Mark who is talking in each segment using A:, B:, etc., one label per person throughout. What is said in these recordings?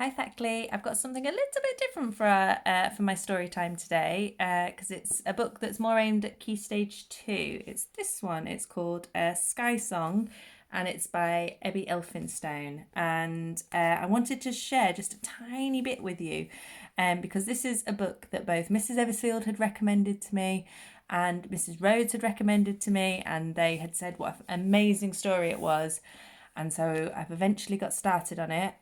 A: Hi Thackley, I've got something a little bit different for my story time today because it's a book that's more aimed at Key Stage 2. It's this one, it's called Sky Song and it's by Ebby Elphinstone. And I wanted to share just a tiny bit with you because this is a book that both Mrs. Eversfield had recommended to me and Mrs. Rhodes had recommended to me, and they had said what an amazing story it was. And so I've eventually got started on it.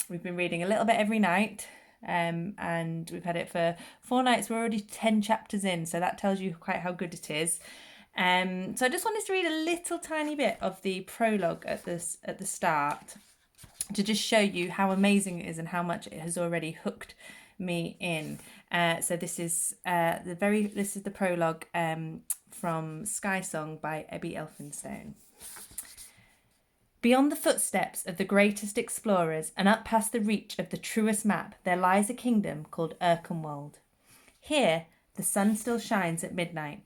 A: We've been reading a little bit every night, and we've had it for 4 nights. We're already 10 chapters in, so that tells you quite how good it is. So I just wanted to read a little tiny bit of the prologue at the start to just show you how amazing it is and how much it has already hooked me in. So this is the prologue from Sky Song by Ebby Elphinstone. Beyond the footsteps of the greatest explorers and up past the reach of the truest map, there lies a kingdom called Erkenwald. Here, the sun still shines at midnight,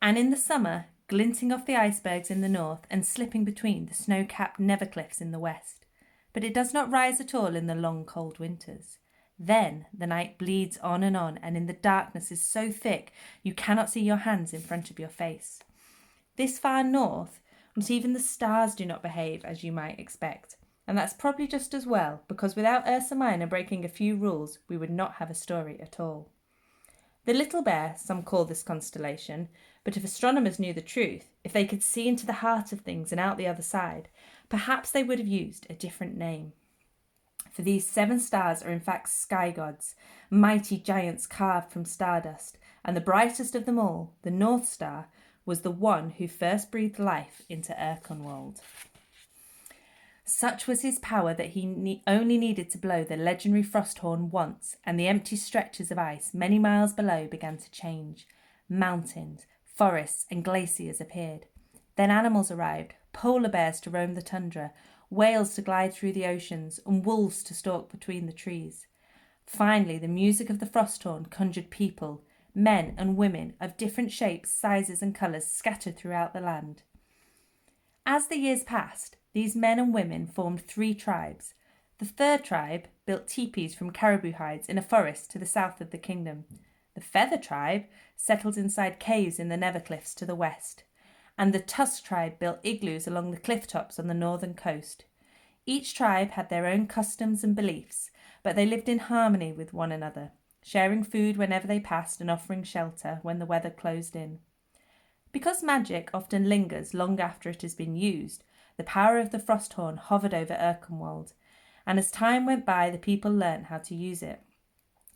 A: and in the summer, glinting off the icebergs in the north and slipping between the snow-capped Nevercliffs in the west. But it does not rise at all in the long, cold winters. Then the night bleeds on, and in the darkness is so thick you cannot see your hands in front of your face. This far north, not even the stars do not behave as you might expect. And that's probably just as well, because without Ursa Minor breaking a few rules, we would not have a story at all. The Little Bear, some call this constellation, but if astronomers knew the truth, if they could see into the heart of things and out the other side, perhaps they would have used a different name. For these 7 stars are in fact sky gods, mighty giants carved from stardust, and the brightest of them all, the North Star, was the one who first breathed life into Erkenwald. Such was his power that he only needed to blow the legendary frost horn once, and the empty stretches of ice many miles below began to change. Mountains, forests, and glaciers appeared. Then animals arrived, polar bears to roam the tundra, whales to glide through the oceans, and wolves to stalk between the trees. Finally, the music of the frost horn conjured people, men and women of different shapes, sizes, and colours scattered throughout the land. As the years passed, these men and women formed 3 tribes. The 3rd tribe built teepees from caribou hides in a forest to the south of the kingdom. The Feather tribe settled inside caves in the Nevercliffs to the west. And the Tusk tribe built igloos along the cliff tops on the northern coast. Each tribe had their own customs and beliefs, but they lived in harmony with one another, sharing food whenever they passed and offering shelter when the weather closed in. Because magic often lingers long after it has been used, the power of the Frosthorn hovered over Erkenwald, and as time went by the people learnt how to use it.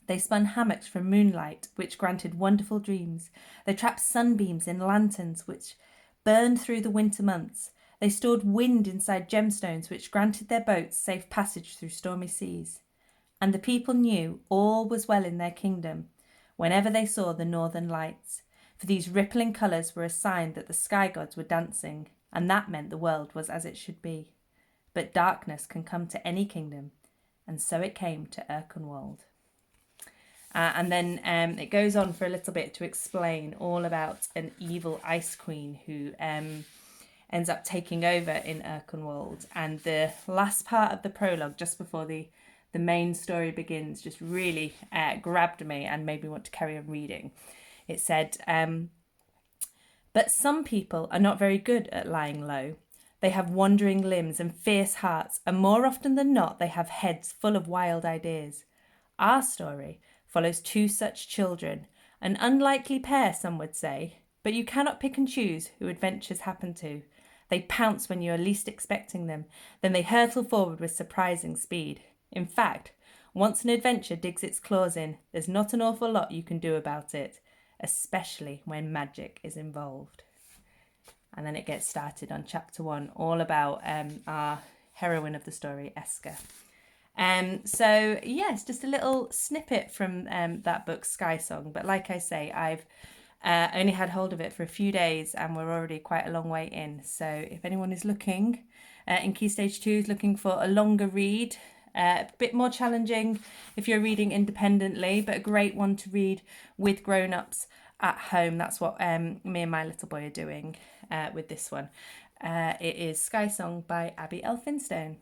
A: They spun hammocks from moonlight, which granted wonderful dreams. They trapped sunbeams in lanterns, which burned through the winter months. They stored wind inside gemstones, which granted their boats safe passage through stormy seas. And the people knew all was well in their kingdom whenever they saw the northern lights, for these rippling colours were a sign that the sky gods were dancing, and that meant the world was as it should be. But darkness can come to any kingdom, and so it came to Erkenwald. And then it goes on for a little bit to explain all about an evil ice queen who ends up taking over in Erkenwald. And the last part of the prologue, just before the main story begins, just really grabbed me and made me want to carry on reading. It said, but some people are not very good at lying low. They have wandering limbs and fierce hearts, and more often than not, they have heads full of wild ideas. Our story follows 2 such children, an unlikely pair, some would say, but you cannot pick and choose who adventures happen to. They pounce when you are least expecting them, then they hurtle forward with surprising speed. In fact, once an adventure digs its claws in, there's not an awful lot you can do about it, especially when magic is involved. And then it gets started on chapter 1, all about our heroine of the story, Eska. So yes, just a little snippet from that book, Sky Song. But like I say, I've only had hold of it for a few days and we're already quite a long way in. So if anyone is looking in Key Stage 2, is looking for a longer read, a bit more challenging if you're reading independently, but a great one to read with grown-ups at home. That's what me and my little boy are doing with this one. It is Sky Song by Ebby Elphinstone.